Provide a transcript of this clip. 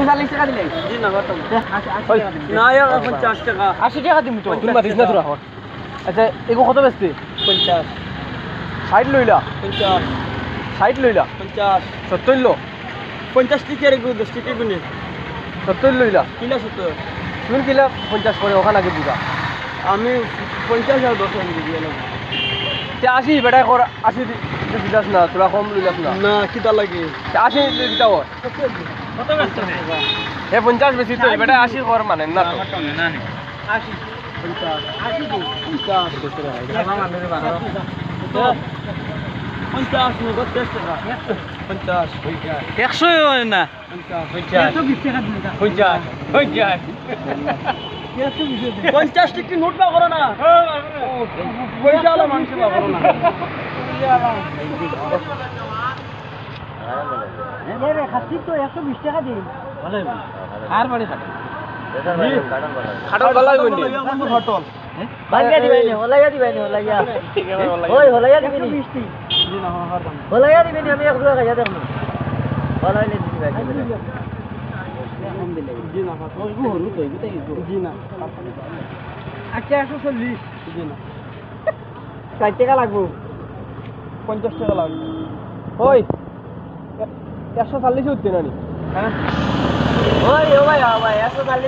40 টাকা দিলে জি না কত 80 টাকা দিলে না 50 টাকা 80 টাকা দিমু তো তুই মাতিস না তোরা এখন আচ্ছা এগো কত বেচতে 50 60 লইলা 50 60 লইলা 50 70 লো 50 টিকের গো 10 টিকে গুনে 70 লইলা কিলা 70 তুমি কিলা 50 করে ওখানে আগে বুঝা আমি 50 আর 10 এনে দিয়ে এলাম তে 80 বেটা কর 80 দিতাস না তোরা কম লইলাস না না কিটা লাগে তে 80 দিতা হয় কত ব্যস্ত এ 50 বেশি তো বেটা 80 কর মানে না তো 80 50 80 দিন 50 মামা মেরে বাবা 50 নো 50 টাকা 50 100 হয় না 50 120 টাকা দিলে 50 টিকি নোট বা করো না পয়সা আলা মানুষ বা করো না রে খাসি তো 120 টাকা দিন ভালো আর বাড়ি খাটা খাটার ভালো হইবো নি হটল ভাঙ্গা দিবেনি হলাইয়া দিবেনি হলাইয়া ওই হলাইয়া দিবেনি মিষ্টি জি না হার দাম হলাইয়া দিবেনি আমি 1 টাকা খাইয়া দেখব হলাইলে দিবেনি জি না হার হরু তো জি না আচ্ছা 140 জি না 60 টাকা লাগবো 50 টাকা লাগবে ওই 140 উঠতে নানি হ্যাঁ ওই ও ভাই 140